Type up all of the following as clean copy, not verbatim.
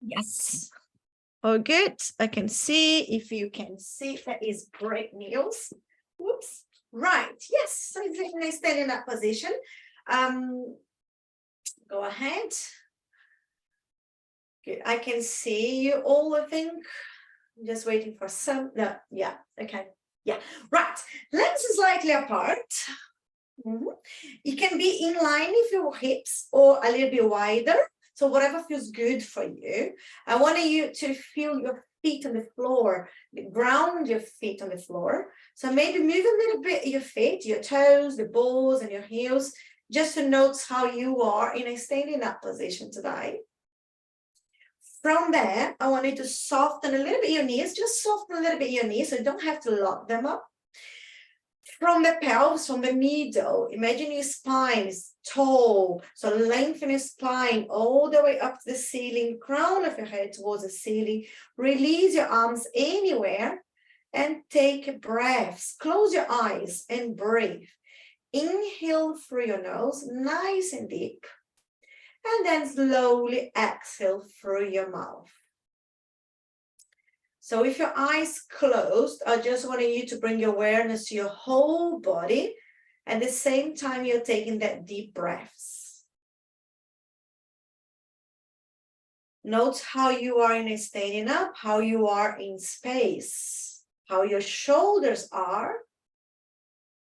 Yes. Oh, good. I can see. If you can see, that is great news. Whoops. Right. Yes. So if you can stand in that position, go ahead. Good. I can see you all, I think. I'm just waiting for some. No. Yeah. Okay. Yeah. Right. Legs slightly apart. You can be in line with your hips or a little bit wider. So whatever feels good for you. I want you to feel your feet on the floor, ground your feet on the floor. So maybe move a little bit your feet, your toes, the balls, and your heels, just to notice how you are in a standing up position today. From there, I want you to soften a little bit your knees, just soften a little bit your knees, so you don't have to lock them up. From the pelvis, from the middle, imagine your spine is tall, so lengthen your spine all the way up to the ceiling, crown of your head towards the ceiling. Release your arms anywhere and take breaths. Close your eyes and breathe. Inhale through your nose, nice and deep, and then slowly exhale through your mouth. So with your eyes closed, I just wanted you to bring your awareness to your whole body. At the same time, you're taking that deep breaths. Note how you are in a standing up, how you are in space, how your shoulders are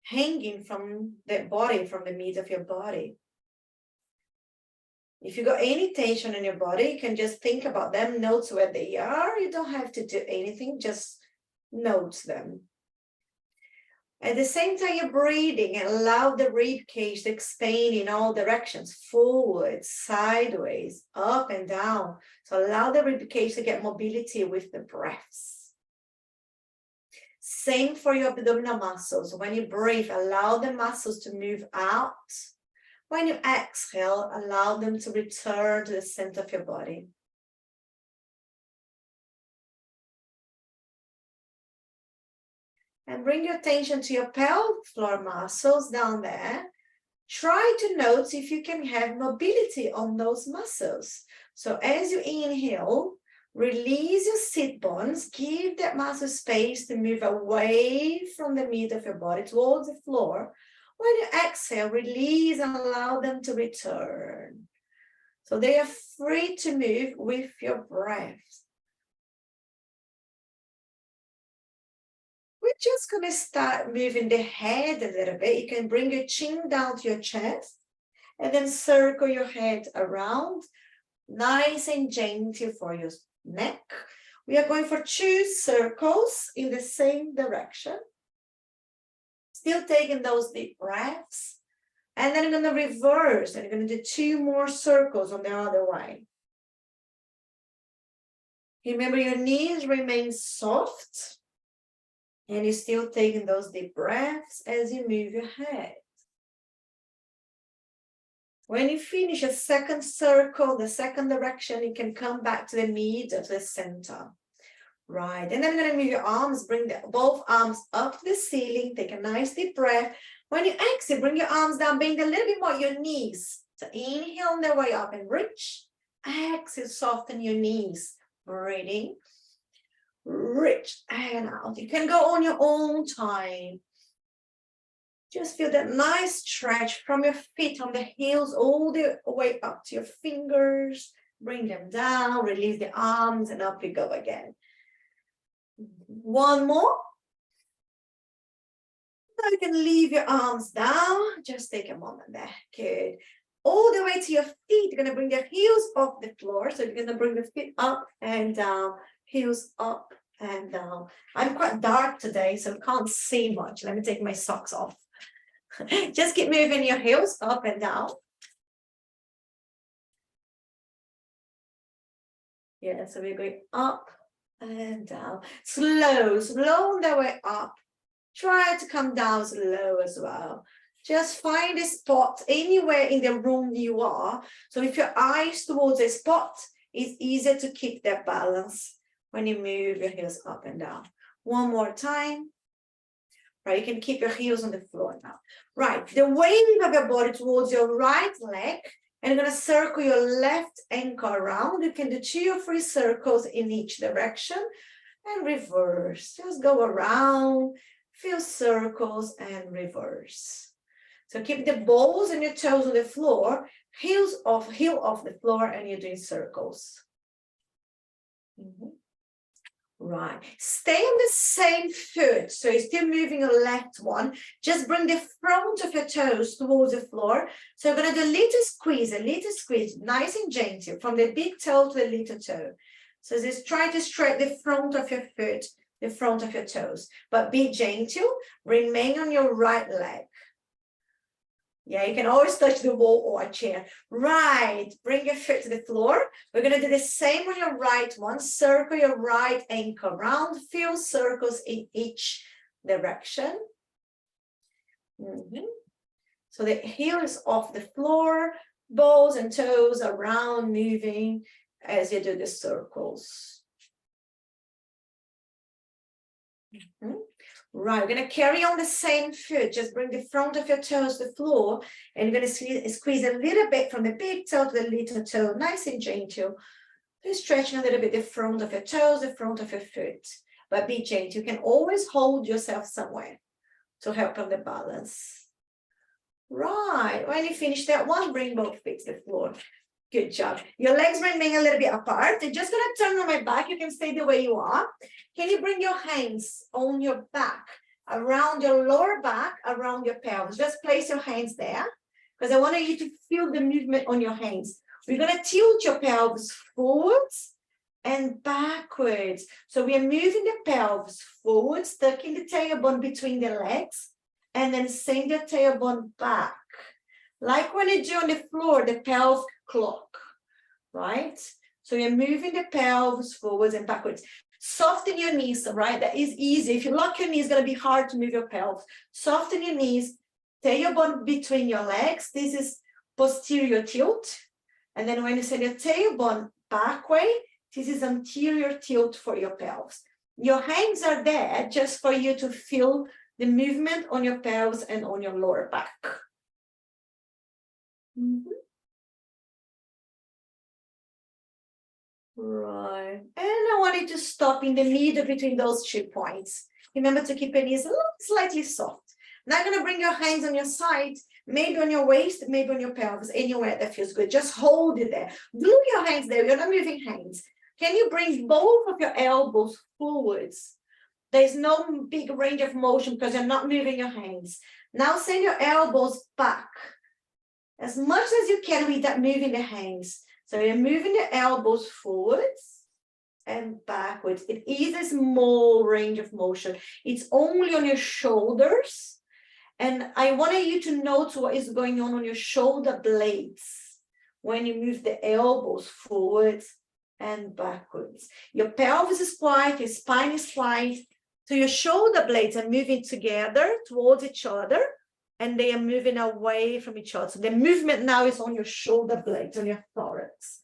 hanging from the body, from the middle of your body. If you got any tension in your body, you can just think about them, note where they are. You don't have to do anything, just note them. At the same time, you're breathing and allow the rib cage to expand in all directions, forward, sideways, up and down. So allow the rib cage to get mobility with the breaths. Same for your abdominal muscles. When you breathe, allow the muscles to move out. When you exhale, allow them to return to the center of your body. And bring your attention to your pelvic floor muscles down there. Try to note if you can have mobility on those muscles. So as you inhale, release your sit bones, give that muscle space to move away from the middle of your body towards the floor. When you exhale, release and allow them to return. So they are free to move with your breath. We're just going to start moving the head a little bit. You can bring your chin down to your chest and then circle your head around, nice and gentle for your neck. We are going for 2 circles in the same direction. Still taking those deep breaths. And then I'm going to reverse and you're going to do 2 more circles on the other way. Remember, your knees remain soft and you're still taking those deep breaths as you move your head. When you finish a second circle, the second direction, you can come back to the middle, to the center. Right, and then I'm going to move your arms, bring both arms up to the ceiling, take a nice deep breath. When you exhale, bring your arms down, bend a little bit more your knees. So inhale on the way up and reach. Exhale, soften your knees. Breathing. Reach and out. You can go on your own time. Just feel that nice stretch from your feet, from the heels, all the way up to your fingers. Bring them down, release the arms, and up you go again. One more. Now you can leave your arms down. Just take a moment there. Good. All the way to your feet. You're going to bring your heels off the floor. So you're going to bring the feet up and down. Heels up and down. I'm quite dark today, so I can't see much. Let me take my socks off. Just keep moving your heels up and down. Yeah, so we're going up and down. Slow on the way up. Try to come down slow as well. Just find a spot anywhere in the room you are. So if your eyes towards a spot, it's easier to keep that balance when you move your heels up and down. One more time. Right, you can keep your heels on the floor now. Right, the weight of your body towards your right leg And you're going to circle your left ankle around. You can do 2 or 3 circles in each direction and reverse. Just go around, few circles and reverse. So keep the balls and your toes on the floor, heel off the floor, and you're doing circles. Right. Stay on the same foot. So you're still moving your left one. Just bring the front of your toes towards the floor. So you're going to do a little squeeze, nice and gentle, from the big toe to the little toe. So just try to stretch the front of your foot, the front of your toes. But be gentle. Remain on your right leg. Yeah, you can always touch the wall or a chair. Right, bring your foot to the floor. We're going to do the same on your right one. Circle your right ankle around, few circles in each direction. So the heel is off the floor, balls and toes around, moving as you do the circles. Right, we're going to carry on the same foot. Just bring the front of your toes to the floor, and you're going to squeeze a little bit from the big toe to the little toe, nice and gentle. Just stretching a little bit the front of your toes, the front of your foot, but be gentle. You can always hold yourself somewhere to help on the balance. Right, when you finish that one, bring both feet to the floor. Good job. Your legs remain a little bit apart. I'm just going to turn on my back. You can stay the way you are. Can you bring your hands on your back, around your lower back, around your pelvis? Just place your hands there, because I want you to feel the movement on your hands. We're going to tilt your pelvis forwards and backwards. So we are moving the pelvis forwards, tucking the tailbone between the legs, and then send your tailbone back. Like when you do on the floor, the pelvic clock, right? So you're moving the pelvis forwards and backwards. Soften your knees, right? That is easy. If you lock your knees, it's going to be hard to move your pelvis. Soften your knees, tailbone between your legs. This is posterior tilt. And then when you send your tailbone back way, this is anterior tilt for your pelvis. Your hands are there just for you to feel the movement on your pelvis and on your lower back. Right. And I want you to stop in the middle between those 2 points. Remember to keep your knees a little slightly soft. Now you're going to bring your hands on your side, maybe on your waist, maybe on your pelvis, anywhere that feels good. Just hold it there. Glue your hands there. You're not moving hands. Can you bring both of your elbows forwards? There's no big range of motion because you're not moving your hands. Now send your elbows back as much as you can without moving the hands. So you're moving the elbows forwards and backwards. It is a small range of motion. It's only on your shoulders. And I wanted you to note what is going on your shoulder blades when you move the elbows forwards and backwards. Your pelvis is quiet, your spine is quiet. So your shoulder blades are moving together towards each other, and they are moving away from each other. So the movement now is on your shoulder blades, on your thorax.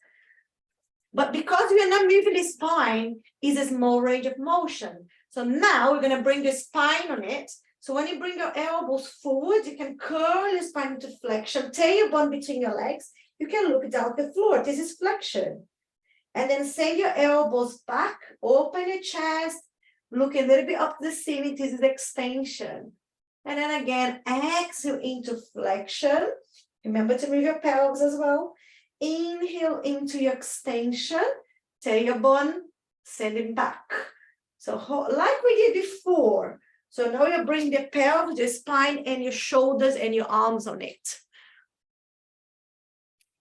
But because we are not moving the spine, it's a small range of motion. So now we're going to bring the spine on it. So when you bring your elbows forward, you can curl your spine into flexion, tailbone between your legs. You can look down the floor. This is flexion. And then send your elbows back, open your chest, look a little bit up to the ceiling. This is extension. And then again, exhale into flexion. Remember to move your pelvis as well. Inhale into your extension. Tailbone, send it back. So like we did before. So now you bring the pelvis, the spine, and your shoulders and your arms on it.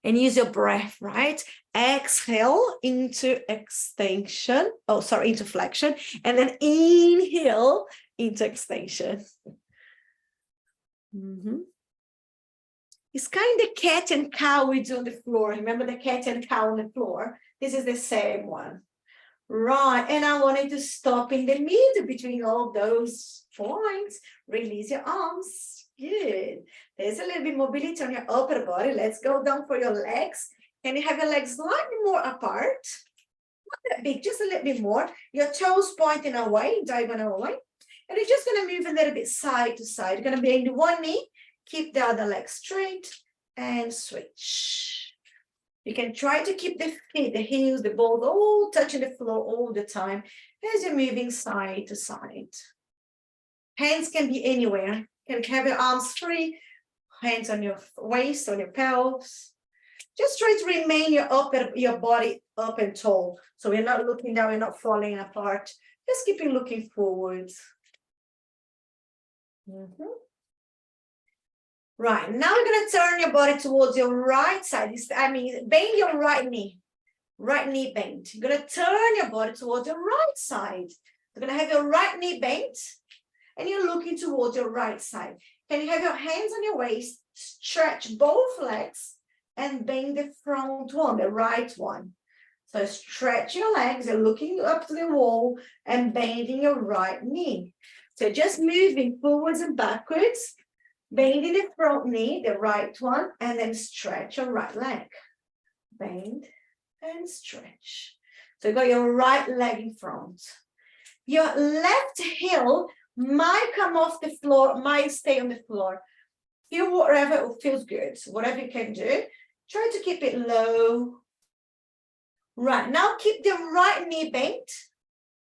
And use your breath, right? Exhale into extension. Into flexion. And then inhale into extension. It's kind of cat and cow we do on the floor. Remember the cat and cow on the floor? This is the same one. Right, and I wanted to stop in the middle between all those points. Release your arms. Good. There's a little bit mobility on your upper body. Let's go down for your legs. Can you have your legs slightly more apart? Not that big, just a little bit more. Your toes pointing away, diagonal away. And you're just going to move a little bit side to side. You're going to bend one knee, keep the other leg straight, and switch. You can try to keep the feet, the heels, the balls all touching the floor all the time as you're moving side to side. Hands can be anywhere. You can have your arms free, hands on your waist, on your pelvis. Just try to remain your body up and tall. So we're not looking down, we're not falling apart. Just keep looking forwards. Right, now we're going to turn your body towards your right side. Bend your right knee bent. You're going to turn your body towards your right side. You're going to have your right knee bent, and you're looking towards your right side. Can you have your hands on your waist, stretch both legs, and bend the front one, the right one. So stretch your legs, you're looking up to the wall and bending your right knee. So just moving forwards and backwards, bending the front knee, the right one, and then stretch your right leg. Bend and stretch. So you got your right leg in front. Your left heel might come off the floor, might stay on the floor. Feel whatever feels good, whatever you can do. Try to keep it low. Right, now keep the right knee bent,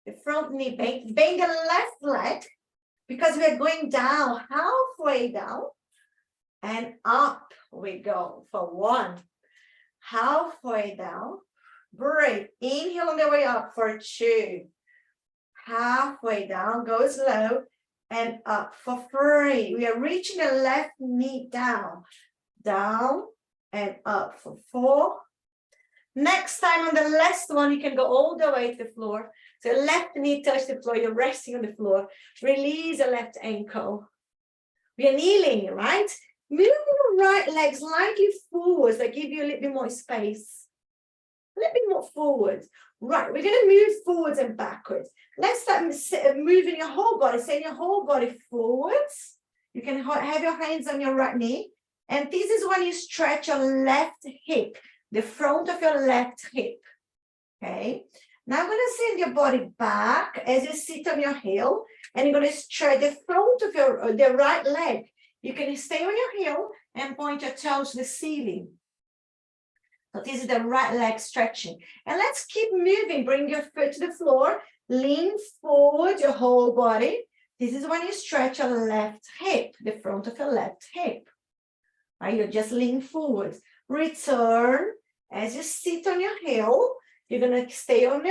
the front knee bent, bend the left leg, because we are going down, halfway down, and up we go for 1. Halfway down, breathe, inhale on the way up for 2. Halfway down, go slow, and up for 3. We are reaching the left knee down, and up for 4. Next time on the last one, you can go all the way to the floor. So left knee touch the floor, you're resting on the floor. Release the left ankle. We are kneeling, right? Move your right leg slightly forwards, that give you a little bit more space. A little bit more forwards. Right, we're going to move forwards and backwards. Let's start moving your whole body. Send your whole body forwards. You can have your hands on your right knee. And this is when you stretch your left hip, the front of your left hip. Okay. Now I'm going to send your body back as you sit on your heel, and you're going to stretch the front of the right leg. You can stay on your heel and point your toes to the ceiling. So this is the right leg stretching. And let's keep moving. Bring your foot to the floor. Lean forward your whole body. This is when you stretch your left hip, the front of your left hip. Right? You just lean forward. Return as you sit on your heel. You're going to stay on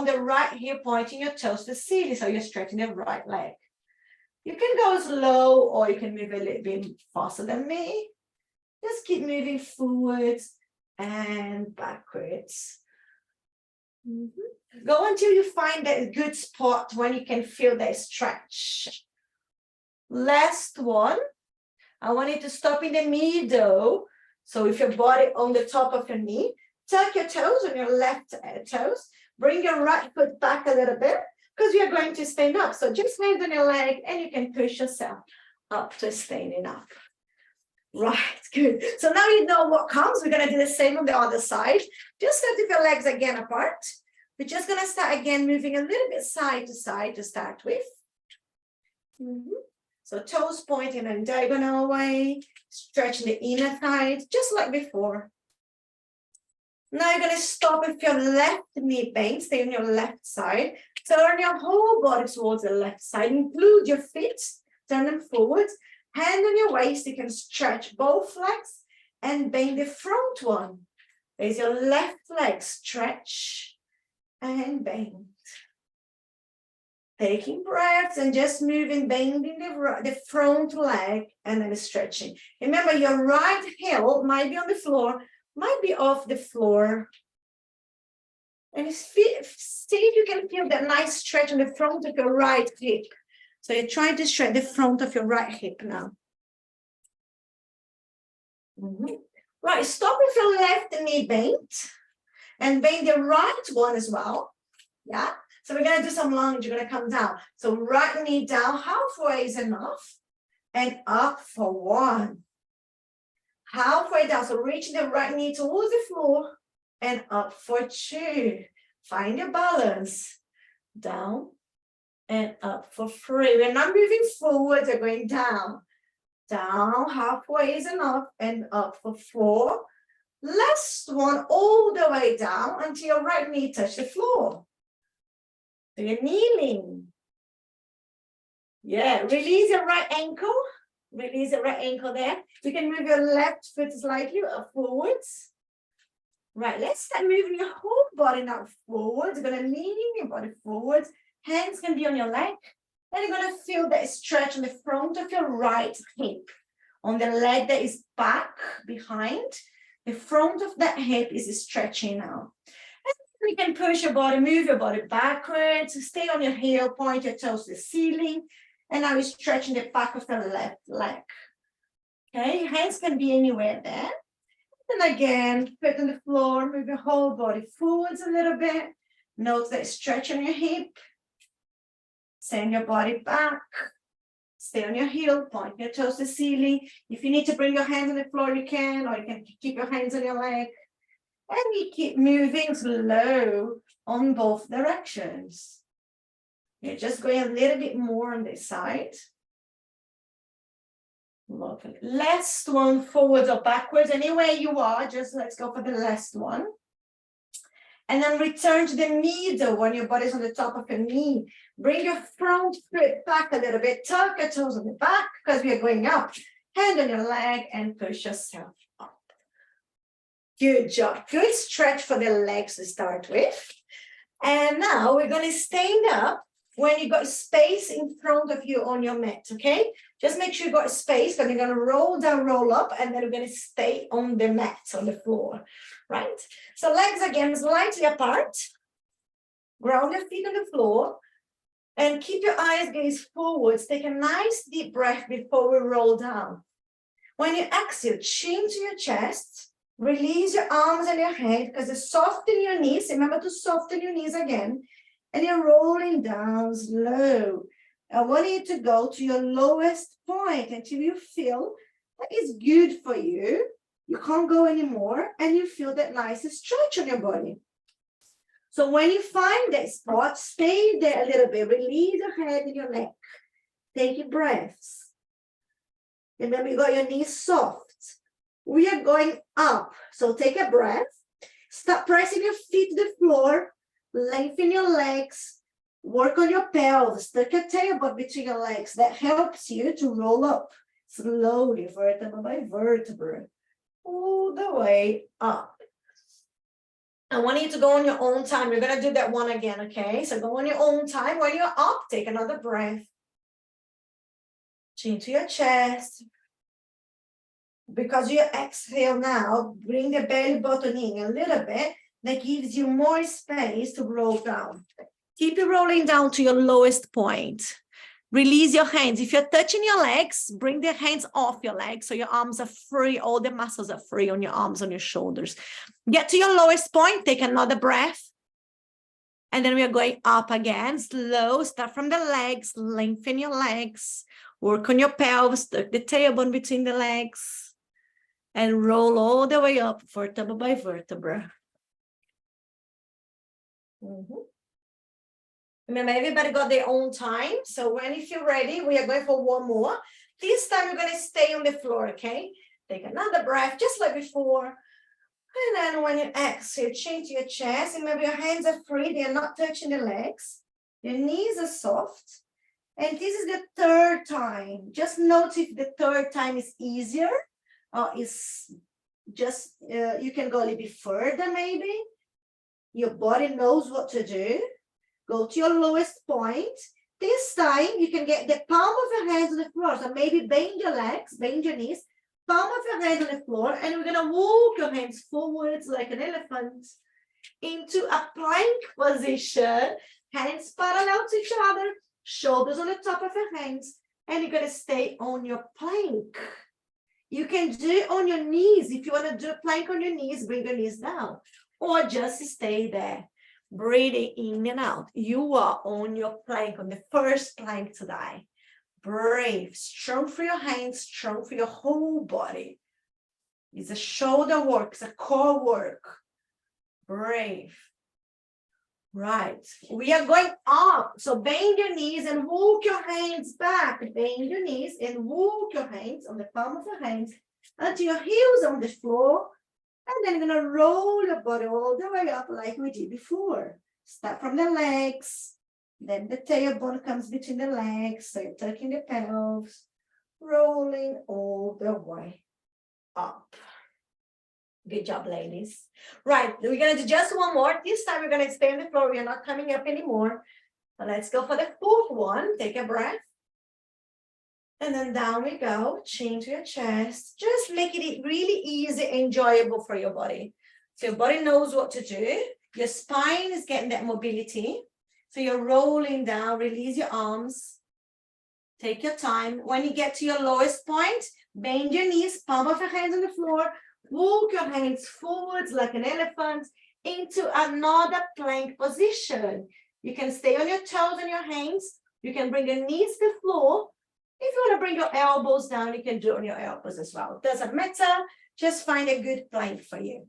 the right heel, pointing your toes to the ceiling. So you're stretching the right leg. You can go slow, or you can move a little bit faster than me. Just keep moving forwards and backwards. Go until you find that good spot when you can feel that stretch. Last one. I want you to stop in the middle. So with your body on the top of your knee, tuck your toes on your left toes. Bring your right foot back a little bit, because we are going to stand up. So just hands on your leg, and you can push yourself up to standing up. Right, good. So now you know what comes. We're going to do the same on the other side. Just start with your legs again apart. We're just going to start again moving a little bit side to side to start with. So toes pointing in a diagonal way, stretching the inner thigh, just like before. Now you're going to stop with your left knee bent, stay on your left side. Turn your whole body towards the left side. Include your feet, turn them forwards. Hand on your waist, you can stretch both legs and bend the front one. Raise your left leg, stretch and bend. Taking breaths and just moving, bending the front leg and then stretching. Remember, your right heel might be on the floor, might be off the floor. And see if you can feel that nice stretch on the front of your right hip. So you're trying to stretch the front of your right hip now. Right, stop with your left knee bent and bend the right one as well. Yeah. So we're going to do some lunge. You're going to come down. So right knee down, halfway is enough. And up for 1. Halfway down. So reaching the right knee towards the floor. And up for 2. Find your balance. Down and up for 3. We're not moving forward. We're going down. Down, halfway is enough. And up for 4. Last one, all the way down until your right knee touches the floor. So you're kneeling. Yeah, release your right ankle. Release your right ankle there. You can move your left foot slightly forwards. Right, let's start moving your whole body now forwards. You're gonna lean your body forwards. Hands can be on your leg. And you're gonna feel that stretch on the front of your right hip. On the leg that is back, behind. The front of that hip is stretching now. And you can push your body, move your body backwards, stay on your heel, point your toes to the ceiling. And now you're stretching the back of the left leg. Okay, your hands can be anywhere there. And again, foot on the floor, move your whole body forwards a little bit. Note that stretch on your hip. Send your body back. Stay on your heel, point your toes to the ceiling. If you need to bring your hands on the floor, you can, or you can keep your hands on your leg. And we keep moving slow on both directions. You're just going a little bit more on this side. Lovely. Last one, forwards or backwards, anywhere you are, just let's go for the last one. And then return to the middle when your body's on the top of your knee. Bring your front foot back a little bit, tuck your toes on the back because we are going up. Hand on your leg and push yourself up. Good job. Good stretch for the legs to start with. And now we're going to stand up when you got space in front of you on your mat, okay? Just make sure you got space, because you're going to roll down, roll up, and then you're going to stay on the mat, on the floor, right? So legs again slightly apart. Ground your feet on the floor. And keep your eyes gaze forwards. Take a nice deep breath before we roll down. When you exhale, chin to your chest. Release your arms and your head, because you soften your knees. Remember to soften your knees again. And you're rolling down slow. I want you to go to your lowest point until you feel that is good for you. You can't go anymore, and you feel that nice stretch on your body. So when you find that spot, stay there a little bit. Release your head and your neck. Take your breaths. Remember, you got your knees soft. We are going up. So take a breath. Start pressing your feet to the floor. Lengthen your legs. Work on your pelvis. Tuck your tailbone between your legs. That helps you to roll up slowly, vertebra by vertebra, all the way up. I want you to go on your own time. You're going to do that one again, okay? So go on your own time. When you're up, take another breath. Chin to your chest. Because you exhale now, bring the belly button in a little bit. That gives you more space to roll down. Keep it rolling down to your lowest point. Release your hands. If you're touching your legs, bring the hands off your legs so your arms are free. All the muscles are free on your arms, on your shoulders. Get to your lowest point. Take another breath. And then we are going up again. Slow. Start from the legs. Lengthen your legs. Work on your pelvis. Tuck the tailbone between the legs. And roll all the way up, vertebra by vertebra. Remember, everybody got their own time. So when you feel ready, we are going for one more. This time you're going to stay on the floor, okay? Take another breath, just like before. And then when you exhale, chin to your chest. Remember, your hands are free. They are not touching the legs. Your knees are soft. And this is the third time. Just note if the third time is easier or is just, you can go a little bit further maybe. Your body knows what to do. Go to your lowest point. This time, you can get the palm of your hands on the floor. So maybe bend your legs, bend your knees, palm of your hands on the floor, and we're going to walk your hands forwards like an elephant into a plank position. Hands parallel to each other, shoulders on the top of your hands, and you're going to stay on your plank. You can do it on your knees. If you want to do a plank on your knees, bring your knees down, or just stay there. Breathing in and out. You are on your plank, on the first plank today. Breathe. Strong for your hands, strong for your whole body. It's a shoulder work, it's a core work. Breathe. Right. We are going up. So bend your knees and walk your hands back. Bend your knees and walk your hands on the palm of your hands until your heels are on the floor. And then you're gonna roll your body all the way up like we did before. Start from the legs, then the tailbone comes between the legs, so you're tucking the pelvis, rolling all the way up. Good job, ladies. Right, we're gonna do just one more. This time we're gonna stay on the floor. We are not coming up anymore. But let's go for the fourth one. Take a breath. And then down we go, chin to your chest. Just make it really easy, enjoyable for your body. So your body knows what to do. Your spine is getting that mobility. So you're rolling down, release your arms. Take your time. When you get to your lowest point, bend your knees, palm of your hands on the floor. Walk your hands forwards like an elephant into another plank position. You can stay on your toes and your hands. You can bring your knees to the floor. If you want to bring your elbows down, you can do it on your elbows as well. Doesn't matter. Just find a good plank for you.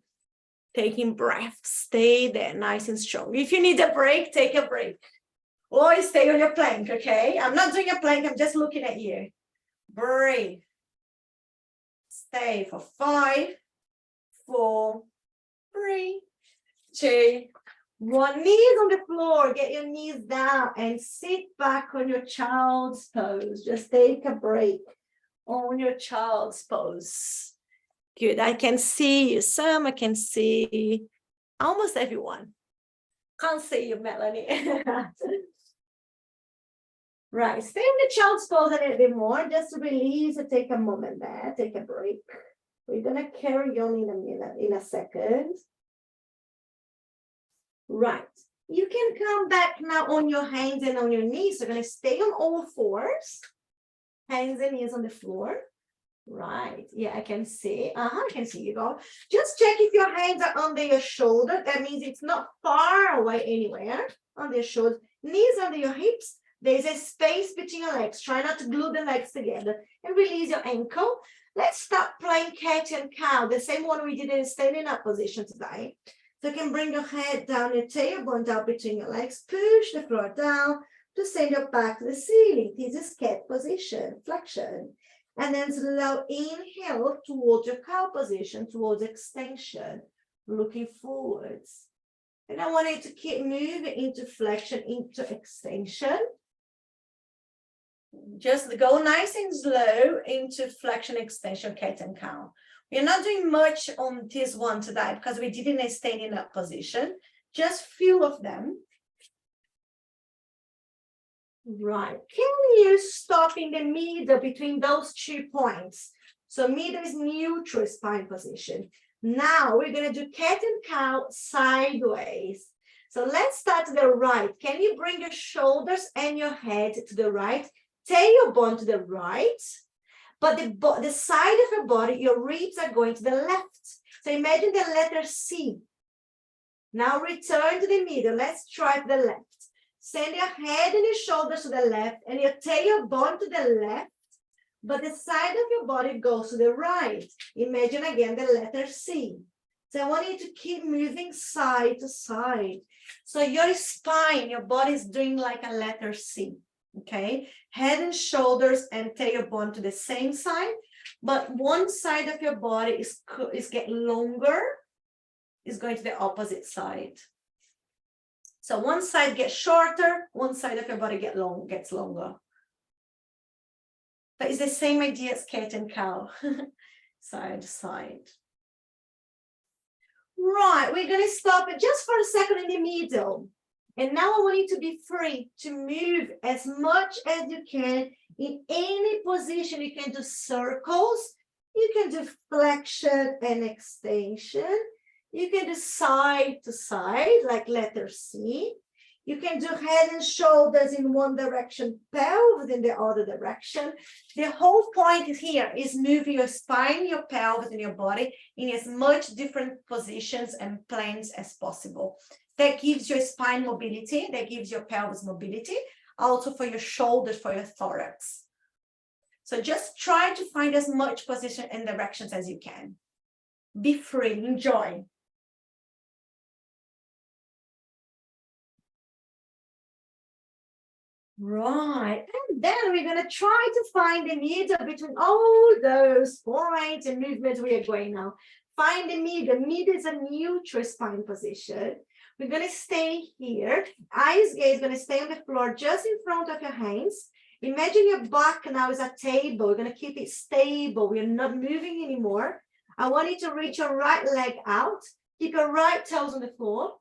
Taking breaths. Stay there nice and strong. If you need a break, take a break. Or stay on your plank, okay? I'm not doing a plank. I'm just looking at you. Breathe. Stay for 5, 4, 3, 2, 1. Knees on the floor. Get your knees down and sit back on your child's pose. Just take a break on your child's pose. Good. I can see you. Some I can see almost everyone. Can't see you, Melanie. Right. Stay in the child's pose a little bit more. Just to release and take a moment there. Take a break. We're going to carry on in a minute, in a second. Right. You can come back now on your hands and on your knees. You're going to stay on all fours. Hands and knees on the floor. Right. Yeah, I can see. I can see you go. Just check if your hands are under your shoulder. That means it's not far away anywhere. On your shoulders. Knees under your hips. There's a space between your legs. Try not to glue the legs together. And release your ankle. Let's start playing cat and cow. The same one we did in standing up position today. So you can bring your head down, your tailbone down between your legs. Push the floor down to send your back to the ceiling. This is cat position, flexion. And then slow inhale towards your cow position, towards extension, looking forwards. And I want you to keep moving into flexion, into extension. Just go nice and slow into flexion, extension, cat and cow. We're not doing much on this one today because we did in a standing up position. Just few of them. Right. Can you stop in the middle between those 2 points? So middle is neutral spine position. Now we're going to do cat and cow sideways. So let's start to the right. Can you bring your shoulders and your head to the right? Tailbone to the right. But the side of your body, your ribs are going to the left. So imagine the letter C. Now return to the middle. Let's try to the left. Send your head and your shoulders to the left and your tailbone to the left. But the side of your body goes to the right. Imagine again the letter C. So I want you to keep moving side to side. So your spine, your body is doing like a letter C. Okay, head and shoulders and tailbone to the same side, but one side of your body is getting longer, is going to the opposite side. So one side gets shorter, one side of your body gets longer. But it's the same idea as cat and cow, side to side. Right, we're going to stop it just for a second in the middle. And now I want you to be free to move as much as you can in any position. You can do circles. You can do flexion and extension. You can do side to side, like letter C. You can do head and shoulders in one direction, pelvis in the other direction. The whole point here is moving your spine, your pelvis, and your body in as much different positions and planes as possible. That gives your spine mobility, that gives your pelvis mobility, also for your shoulders, for your thorax. So just try to find as much position and directions as you can. Be free, enjoy. Right, and then we're going to try to find the middle between all those points and movements we are going now. Find the mid. The mid is a neutral spine position. We're going to stay here. Eyes gaze going to stay on the floor just in front of your hands. Imagine your back now is a table. We're going to keep it stable. We're not moving anymore. I want you to reach your right leg out. Keep your right toes on the floor.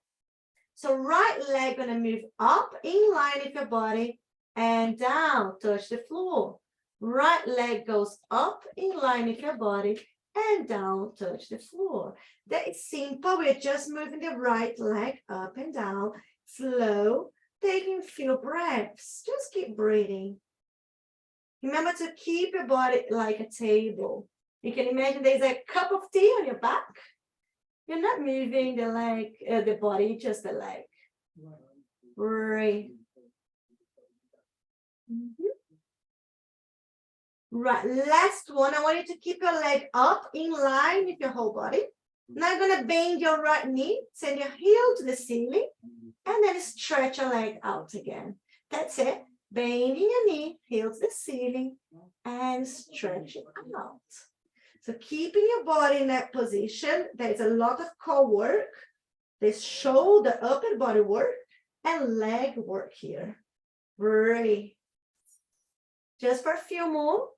So right leg going to move up in line with your body and down, touch the floor. Right leg goes up in line with your body and down, touch the floor. That is simple. We're just moving the right leg up and down, slow, taking a few breaths. Just keep breathing. Remember to keep your body like a table. You can imagine there's a cup of tea on your back. You're not moving the leg, the body, just the leg. Breathe. Right, last one. I want you to keep your leg up in line with your whole body. Now you're going to bend your right knee, send your heel to the ceiling, and then stretch your leg out again. That's it. Bending your knee, heel to the ceiling, and stretch it out. So keeping your body in that position, there's a lot of core work. There's shoulder, upper body work, and leg work here. Breathe. Just for a few more.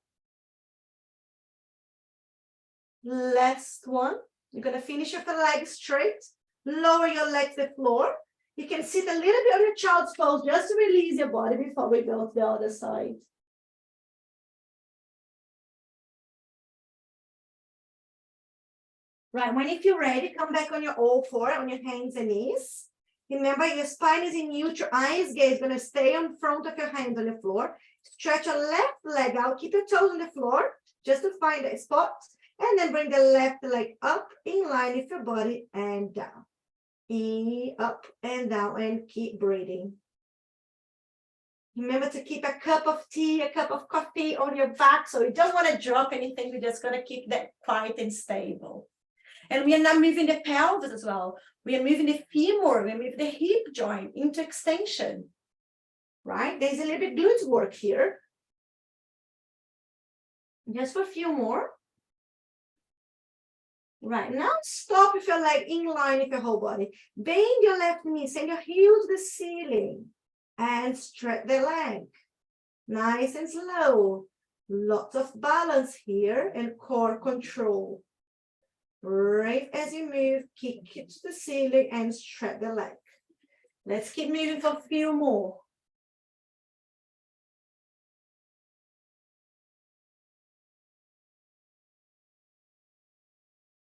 Last one. You're going to finish with the leg straight. Lower your leg to the floor. You can sit a little bit on your child's pose just to release your body before we go to the other side. Right, when you feel ready, come back on your all four, on your hands and knees. Remember, your spine is in neutral. Eyes gaze going to stay on front of your hands on the floor. Stretch your left leg out. Keep your toes on the floor just to find a spot. And then bring the left leg up in line with your body and down. Up and down, and keep breathing. Remember to keep a cup of tea, a cup of coffee on your back. So you don't want to drop anything. We're just going to keep that quiet and stable. And we are now moving the pelvis as well. We are moving the femur, we are moving the hip joint into extension. Right? There's a little bit glute work here. Just for a few more. Right, now stop with your leg in line with your whole body. Bend your left knee, send your heel to the ceiling, and stretch the leg. Nice and slow. Lots of balance here and core control. Breathe as you move, kick it to the ceiling and stretch the leg. Let's keep moving for a few more.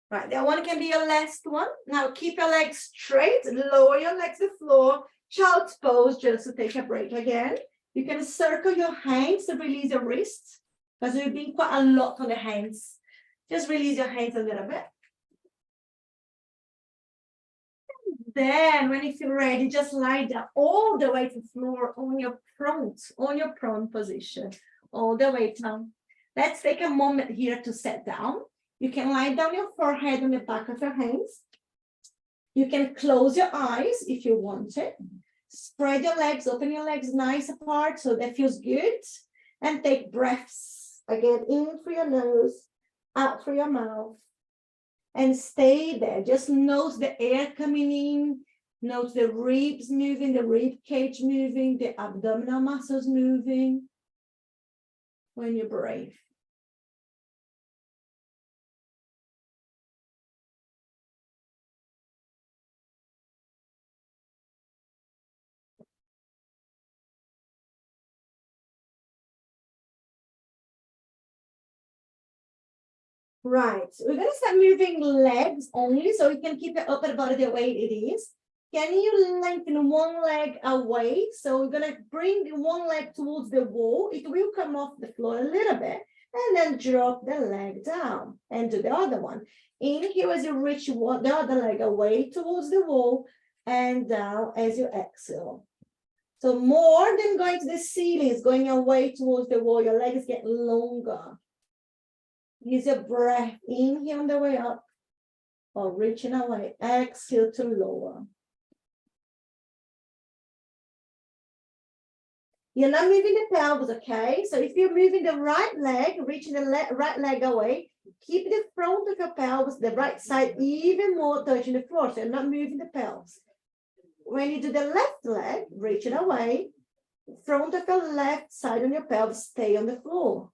Right, that one can be your last one. Now keep your legs straight, lower your legs to the floor, child's pose just to take a break again. You can circle your hands to release your wrists, because we've been quite a lot on the hands. Just release your hands a little bit. Then when you feel ready, just lie down all the way to the floor on your prone position, all the way down. Let's take a moment here to sit down. You can lie down your forehead on the back of your hands. You can close your eyes if you want it. Spread your legs, open your legs nice apart so that feels good. And take breaths. Again, in through your nose, out through your mouth. And stay there. Just note the air coming in. Note the ribs moving, the rib cage moving, the abdominal muscles moving when you breathe. Right, we're going to start moving legs only, so you can keep your upper body the way it is. Can you lengthen one leg away? So we're going to bring one leg towards the wall. It will come off the floor a little bit, and then drop the leg down and do the other one. Inhale as you reach the other leg away towards the wall, and down as you exhale. So more than going to the ceiling, it's going away towards the wall. Your legs get longer. Use your breath, inhale on the way up, or reaching away, exhale to lower. You're not moving the pelvis, okay? So if you're moving the right leg, reaching the right leg away, Keep the front of your pelvis, the right side, even more touching the floor, so you're not moving the pelvis. When you do the left leg, reach it away. Front of your left side on your pelvis, stay on the floor.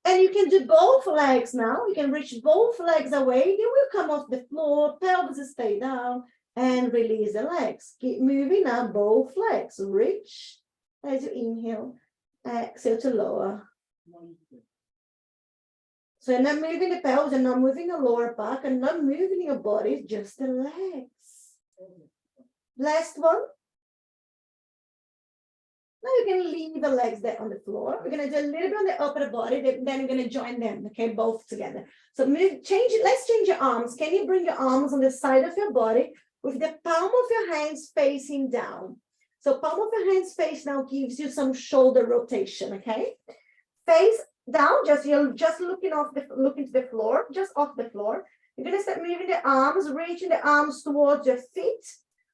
And you can do both legs now. You can reach both legs away. They will come off the floor, pelvis stay down, and release the legs. Keep moving now, both legs. Reach as you inhale, exhale to lower. So you're not moving the pelvis, you're not moving the lower back, and not moving your body, just the legs. Last one. Now you can leave the legs there on the floor. We're going to do a little bit on the upper body, then we're going to join them, okay, both together. So move, change it. Let's change your arms. Can you bring your arms on the side of your body with the palm of your hands facing down? So palm of your hands face now gives you some shoulder rotation, okay? Face down, you're just looking to the floor, just off the floor. You're going to start moving the arms, reaching the arms towards your feet.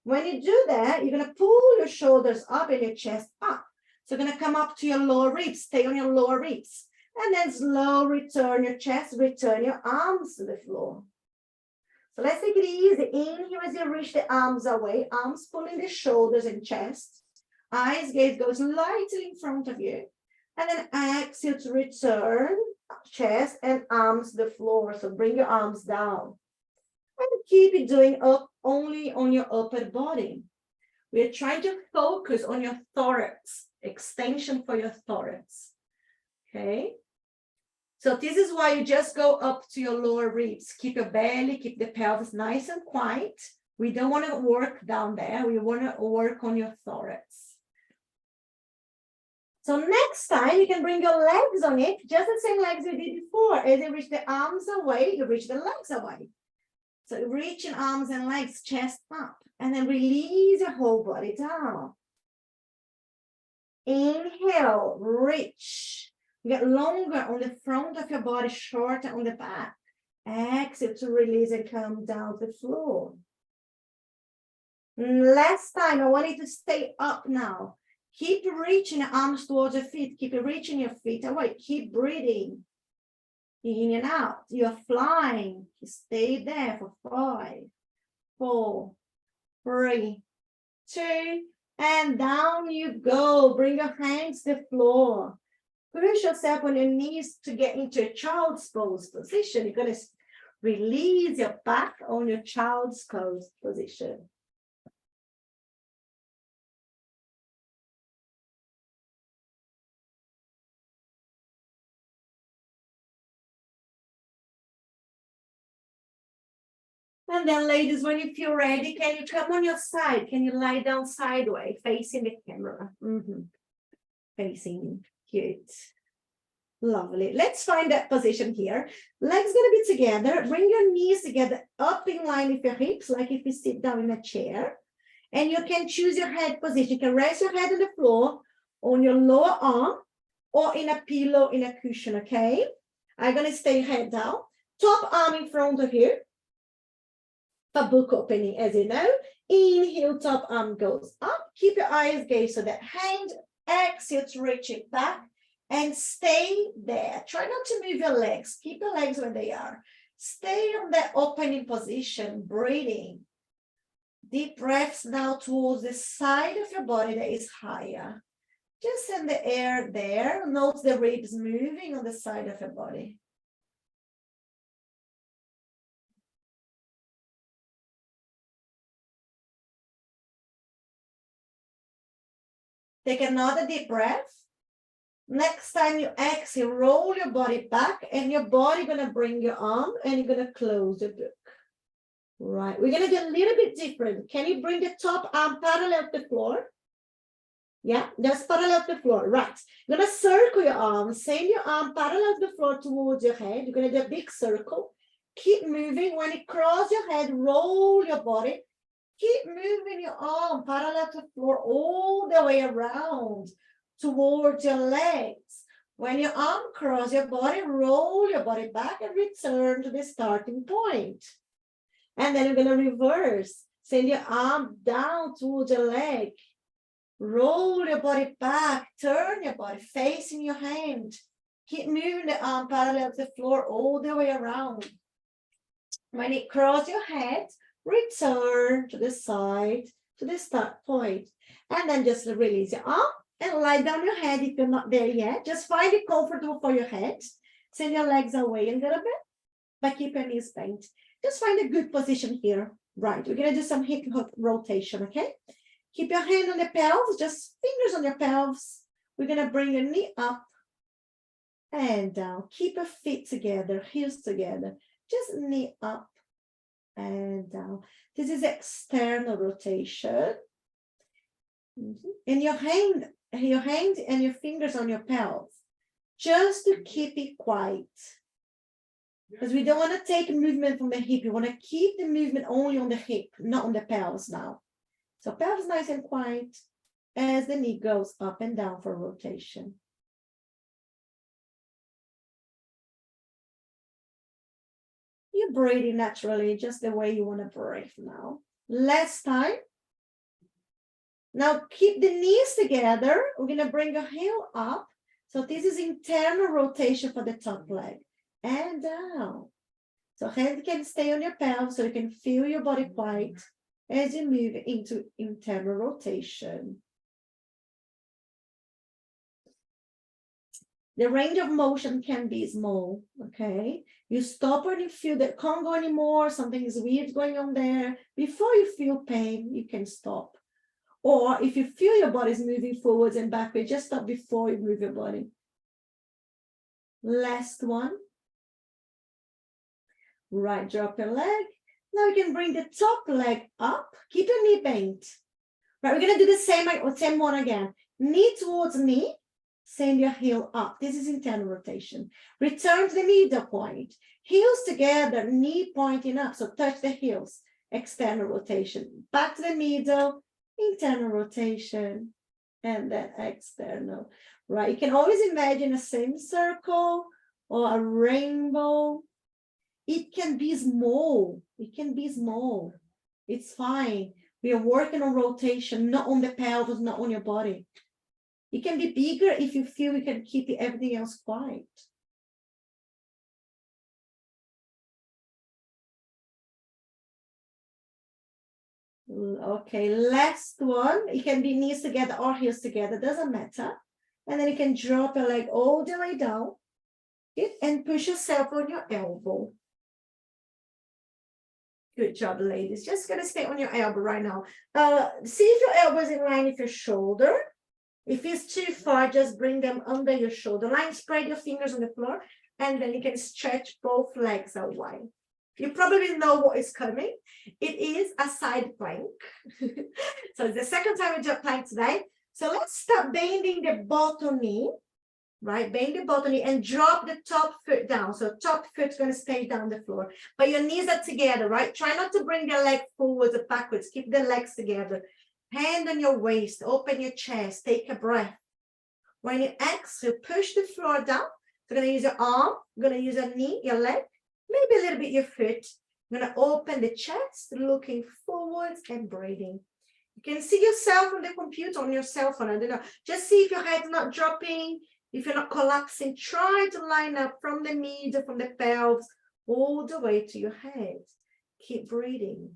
When you do that, you're going to pull your shoulders up and your chest up. So you're going to come up to your lower ribs, stay on your lower ribs. And then slow return your chest, return your arms to the floor. So let's take it easy. Inhale as you reach the arms away, arms pulling the shoulders and chest. Eyes gaze goes lightly in front of you. And then exhale to return chest and arms to the floor. So bring your arms down. And keep it doing up only on your upper body. We're trying to focus on your thorax, extension for your thorax. Okay. So this is why you just go up to your lower ribs. Keep your belly, keep the pelvis nice and quiet. We don't want to work down there. We want to work on your thorax. So next time you can bring your legs on it, just the same legs we did before. As you reach the arms away, you reach the legs away. So reaching arms and legs, chest up, and then release your whole body down. Inhale, reach. You get longer on the front of your body, shorter on the back. Exhale to release and come down to the floor. Last time, I want you to stay up now. Keep reaching your arms towards your feet. Keep reaching your feet away. Keep breathing. In and out. You're flying. Stay there for 5, 4, 3, 2, and down you go. Bring your hands to the floor. Push yourself on your knees to get into a child's pose position. You're going to release your back on your child's pose position. And then, ladies, when you feel ready, can you come on your side? Can you lie down sideways, facing the camera? Facing, cute. Lovely. Let's find that position here. Legs going to be together. Bring your knees together, up in line with your hips, like if you sit down in a chair. And you can choose your head position. You can rest your head on the floor, on your lower arm, or in a pillow, in a cushion, okay? I'm going to stay head down. Top arm in front of you. The book opening, as you know. Inhale, top arm goes up. Keep your eyes gaze so that hand, exhale to reach it back and stay there. Try not to move your legs. Keep your legs where they are. Stay on that opening position, breathing. Deep breaths now towards the side of your body that is higher. Just send the air there. Note the ribs moving on the side of your body. Take another deep breath. Next time you exhale, roll your body back and your body gonna bring your arm and you're gonna close the book. Right, we're gonna do a little bit different. Can you bring the top arm parallel to the floor? Yeah, just parallel to the floor, right. You're gonna circle your arm, send your arm parallel to the floor towards your head. You're gonna do a big circle. Keep moving. When you cross your head, roll your body. Keep moving your arm parallel to the floor all the way around towards your legs. When your arm crosses your body, roll your body back and return to the starting point. And then you're going to reverse. Send your arm down towards your leg. Roll your body back, turn your body facing your hand. Keep moving the arm parallel to the floor all the way around. When you cross your head, return to the side, to the start point. And then just release your arm and lie down your head if you're not there yet. Just find it comfortable for your head. Send your legs away a little bit, but keep your knees bent. Just find a good position here. Right, we're gonna do some hip rotation, okay? Keep your hand on the pelvis, just fingers on your pelvis. We're gonna bring your knee up and down. Keep your feet together, heels together. Just knee up and down. This is external rotation. And your hand and your fingers on your pelvis, just to keep it quiet. Because we don't want to take movement from the hip. We want to keep the movement only on the hip, not on the pelvis now. So pelvis nice and quiet as the knee goes up and down for rotation. You're breathing naturally, just the way you want to breathe now. Last time. Now keep the knees together. We're going to bring your heel up. So this is internal rotation for the top leg. And down. So hand can stay on your pelvis so you can feel your body quiet as you move into internal rotation. The range of motion can be small, okay? You stop when you feel that can't go anymore, something is weird going on there. Before you feel pain, you can stop. Or if you feel your body's moving forwards and backwards, just stop before you move your body. Last one. Right, drop your leg. Now you can bring the top leg up. Keep your knee bent. Right, we're going to do the same one again. Knee towards knee. Send your heel up. This is internal rotation. Return to the middle point. Heels together, knee pointing up. So touch the heels. External rotation. Back to the middle. Internal rotation. And then external. Right, you can always imagine a semicircle or a rainbow. It can be small. It can be small. It's fine. We are working on rotation, not on the pelvis, not on your body. It can be bigger if you feel you can keep everything else quiet. Okay, last one. It can be knees together or heels together, doesn't matter. And then you can drop your leg all the way down and push yourself on your elbow. Good job, ladies. Just gonna stay on your elbow right now. See if your elbow is in line with your shoulder. If it's too far, just bring them under your shoulder line. Spread your fingers on the floor, and then you can stretch both legs out wide. You probably know what is coming. It is a side plank. So it's the second time we do a plank today. So let's start bending the bottom knee. Right, bend the bottom knee and drop the top foot down. So top foot's going to stay down the floor, but your knees are together, right? Try not to bring the leg forwards or backwards. Keep the legs together. Hand on your waist, open your chest, take a breath. When you exhale, push the floor down. You're going to use your arm, you're going to use your knee, your leg, maybe a little bit your foot. You're going to open the chest, looking forwards and breathing. You can see yourself on the computer, on your cell phone. I don't know. Just see if your head's not dropping. If you're not collapsing, try to line up from the middle, from the pelvis, all the way to your head. Keep breathing.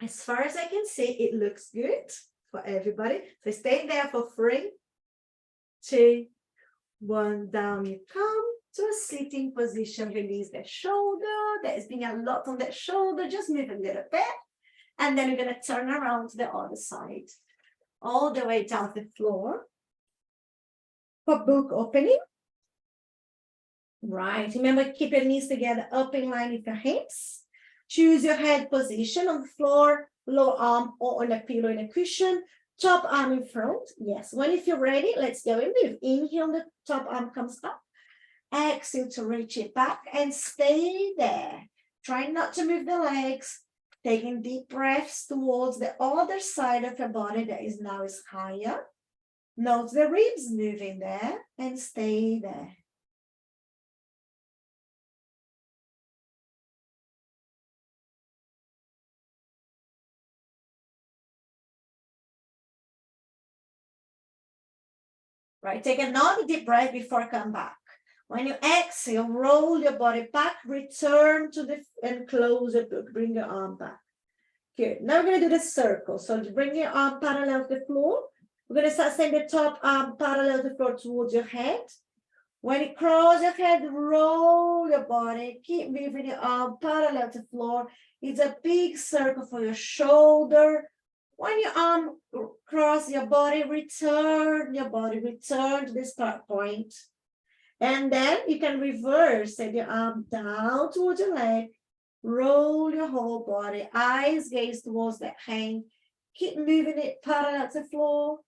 As far as I can see, it looks good for everybody. So stay there for 3, 2, 1. Down you come to a sitting position. Release the shoulder. There's been a lot on that shoulder. Just move a little bit. And then we're going to turn around to the other side. All the way down the floor. For book opening. Right. Remember, keep your knees together, up in line with your hips. Choose your head position on the floor, lower arm or on a pillow in a cushion. Top arm in front. Yes. When if you're ready, let's go and move. Inhale, the top arm comes up. Exhale to reach it back and stay there. Try not to move the legs. Taking deep breaths towards the other side of your body that is now is higher. Note the ribs moving there and stay there. Right, take another deep breath before come back. When you exhale, roll your body back, return to the, and close it, bring your arm back. Good, now we're gonna do the circle. So bring your arm parallel to the floor. We're gonna start saying the top arm parallel to the floor towards your head. When you cross your head, roll your body, keep moving your arm parallel to the floor. It's a big circle for your shoulder. When your arm cross your body, return to the start point. And then you can reverse, set your arm down towards your leg, roll your whole body, eyes gaze towards that hand, keep moving it parallel to the floor.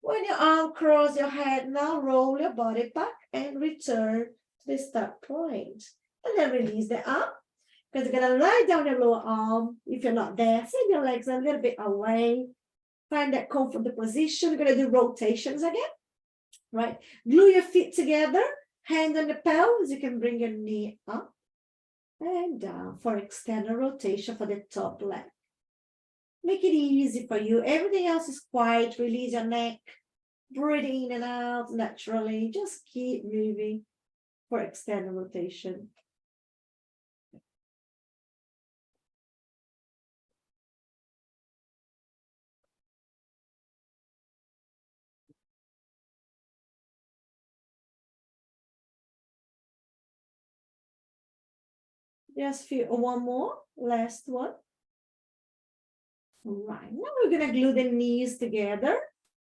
When your arm cross your head, now roll your body back and return to the start point. And then release the arm, because you're going to lie down your lower arm. If you're not there, send your legs a little bit away. Find that comfortable position. We're going to do rotations again, right? Glue your feet together, hand on the pelvis. You can bring your knee up and down for external rotation for the top leg. Make it easy for you. Everything else is quiet. Release your neck. Breathe in and out naturally. Just keep moving for external rotation. Just feel one more, last one. Right, now we're gonna glue the knees together.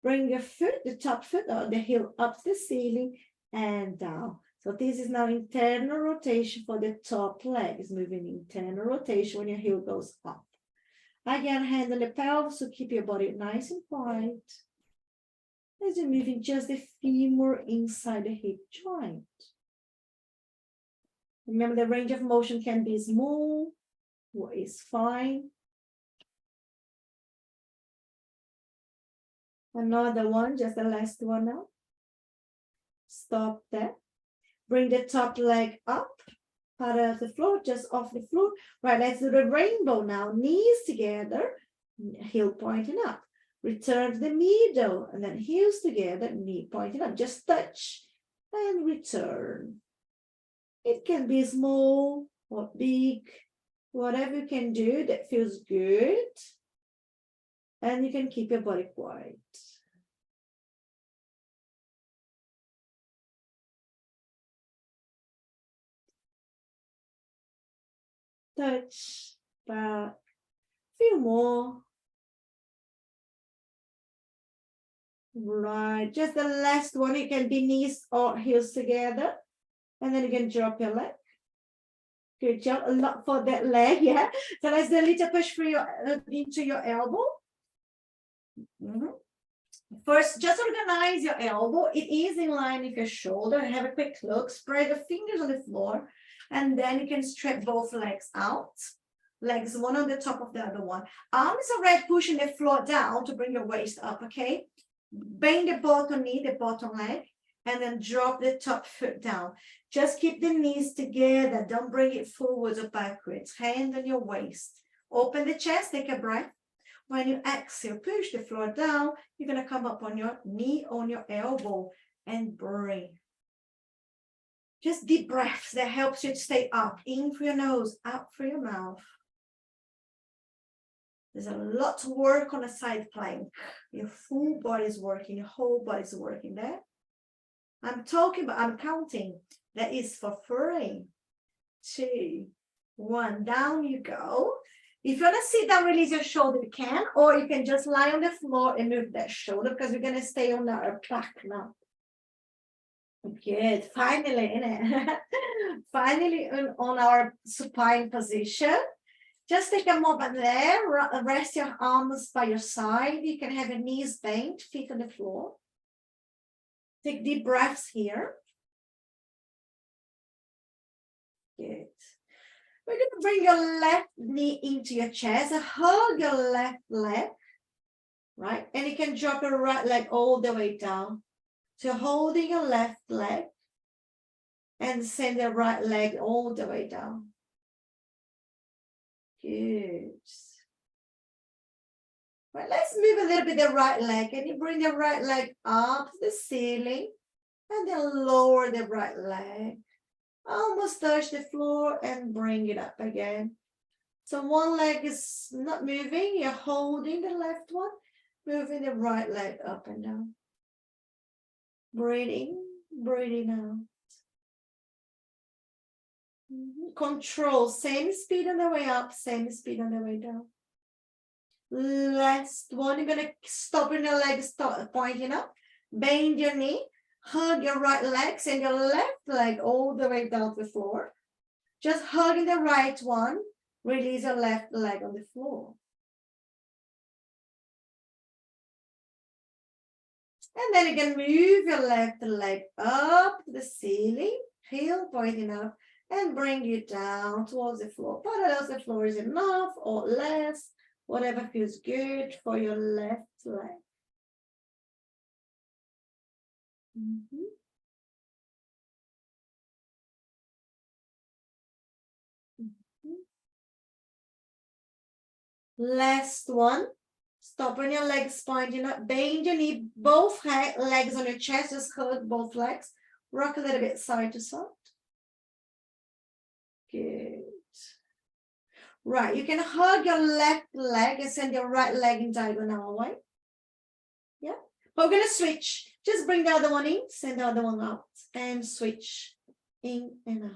Bring your foot, the top foot or the heel up to the ceiling and down. So this is now internal rotation for the top leg. Is moving internal rotation when your heel goes up. Again, hand on the pelvis, so keep your body nice and quiet. As you're moving just the femur inside the hip joint. Remember, the range of motion can be small or is fine. Another one, just the last one now. Stop there. Bring the top leg up, parallel to the floor, just off the floor. Right, let's do the rainbow now. Knees together, heel pointing up. Return to the middle, and then heels together, knee pointing up. Just touch and return. It can be small or big, whatever you can do that feels good. And you can keep your body quiet. Touch, back, feel more. Right, just the last one. It can be knees or heels together. And then you can drop your leg. Good job, a lot for that leg, yeah. So let's do a little push for your, into your elbow. First, just organize your elbow. It is in line with your shoulder. Have a quick look. Spread your fingers on the floor. And then you can stretch both legs out. Legs one on the top of the other one. Arms already pushing the floor down to bring your waist up, okay? Bend the bottom knee, the bottom leg. And then drop the top foot down. Just keep the knees together. Don't bring it forwards or backwards. Hand on your waist. Open the chest, take a breath. When you exhale, push the floor down. You're going to come up on your knee, on your elbow, and breathe. Just deep breaths that helps you to stay up. In through your nose, out through your mouth. There's a lot to work on a side plank. Your full body is working. Your whole body is working there. I'm counting. That is for 3, 2, 1. Down you go. If you want to sit down, release your shoulder, you can. Or you can just lie on the floor and move that shoulder because we're going to stay on our plaque now. Good. Finally, innit? Finally on our supine position. Just take a moment there. Rest your arms by your side. You can have your knees bent, feet on the floor. Take deep breaths here. Good. We're going to bring your left knee into your chest. Hug your left leg, right? And you can drop your right leg all the way down. So holding your left leg and send the right leg all the way down. Good. Right, let's move a little bit the right leg. And you bring the right leg up to the ceiling and then lower the right leg. Almost touch the floor and bring it up again. So one leg is not moving, you're holding the left one, moving the right leg up and down. Breathing, breathing out. Control, same speed on the way up, same speed on the way down. Last one, you're gonna stop in the leg, start pointing up, bend your knee, hug your right leg, send your left leg all the way down to the floor. Just hugging the right one, release your left leg on the floor. And then you can move your left leg up to the ceiling, heel pointing up, and bring it down towards the floor. Parallel the floor is enough or less, whatever feels good for your left leg. Last one. Stop on your legs, pointing up, bend your knee, both legs on your chest, just hug both legs. Rock a little bit side to side. Good. Right, you can hug your left leg and send your right leg in diagonal away. Yeah, but we're gonna switch. Just bring the other one in, send the other one out, and switch in and out.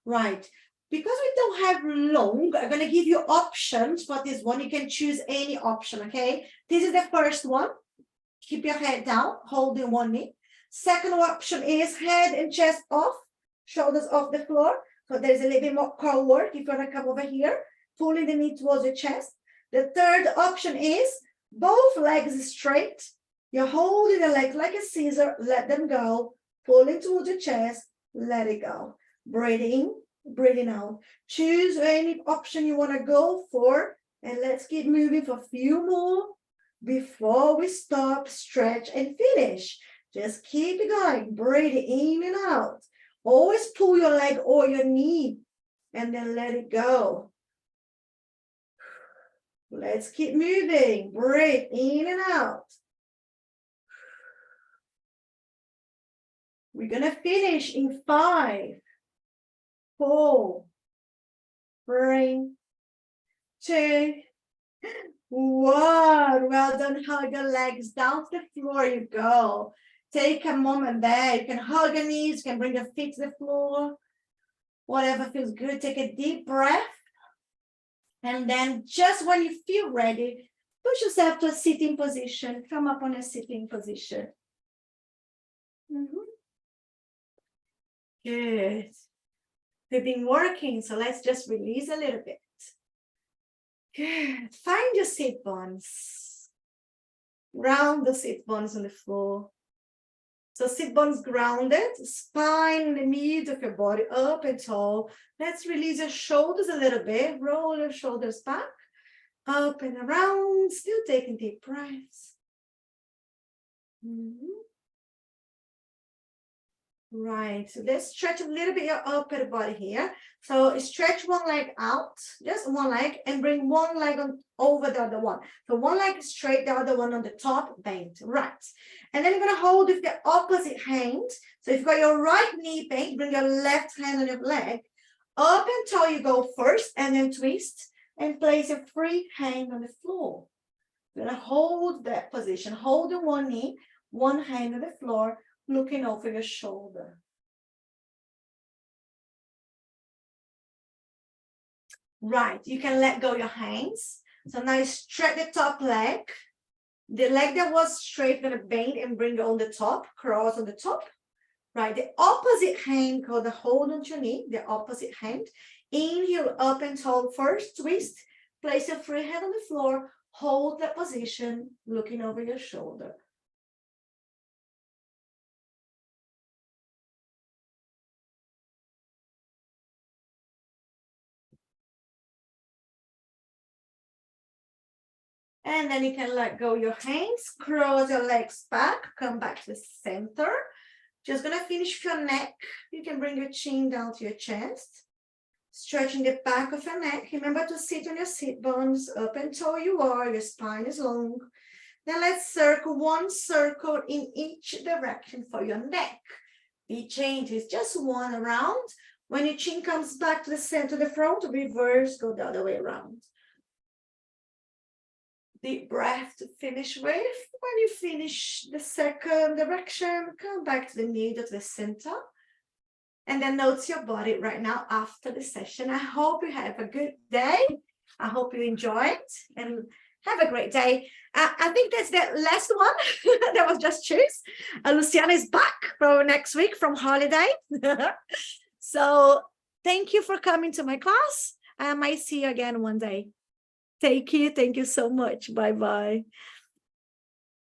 Right, because we don't have long, I'm gonna give you options for this one. You can choose any option, okay? This is the first one. Keep your head down, holding one knee. Second option is head and chest off, shoulders off the floor. So there's a little bit more core work. If you want to come over here, pulling the knee towards your chest. The third option is both legs straight. You're holding the legs like a scissor, let them go. Pulling towards your chest, let it go. Breathing, breathing out. Choose any option you want to go for. And let's keep moving for a few more before we stop, stretch, and finish. Just keep it going. Breathe in and out. Always pull your leg or your knee and then let it go. Let's keep moving. Breathe in and out. We're going to finish in 5, 4, 3, 2, 1. Well done. Hug your legs down to the floor. You go. Take a moment there. You can hug your knees. You can bring your feet to the floor. Whatever feels good. Take a deep breath. And then just when you feel ready, push yourself to a sitting position. Come up on a sitting position. Good. We've been working, so let's just release a little bit. Good. Find your sit bones. Round the sit bones on the floor. So sit bones grounded, spine in the middle of your body, up and tall. Let's release your shoulders a little bit. Roll your shoulders back, up and around. Still taking deep breaths. Right, so let's stretch a little bit your upper body here. So stretch one leg out, just one leg, and bring one leg on over the other one. So one leg straight, the other one on the top, bent. Right. And then you're going to hold with the opposite hand. So if you've got your right knee bent, bring your left hand on your leg. Up until you go first, and then twist, and place your free hand on the floor. You're going to hold that position. Hold the one knee, one hand on the floor, looking over your shoulder. Right, you can let go your hands. So now you stretch the top leg. The leg that was straight, gonna bend and bring it on the top, cross on the top. Right, the opposite hand, called the hold on your knee, the opposite hand. Inhale up and hold first, twist, place your free hand on the floor, hold that position, looking over your shoulder. And then you can let go your hands, cross your legs back, come back to the center. Just gonna finish your neck. You can bring your chin down to your chest. Stretching the back of your neck. Remember to sit on your sit bones up and tall you are. Your spine is long. Now let's circle one circle in each direction for your neck. Big changes, just one around. When your chin comes back to the center of the front, reverse, go the other way around. Deep breath to finish with. When you finish the second direction, come back to the middle, to the center. And then notice your body right now after the session. I hope you have a good day. I hope you enjoy it and have a great day. I think that's the last one that was just choose. Luciana is back for next week from holiday. So thank you for coming to my class. I might see you again one day. Take care. Thank you so much. Bye-bye.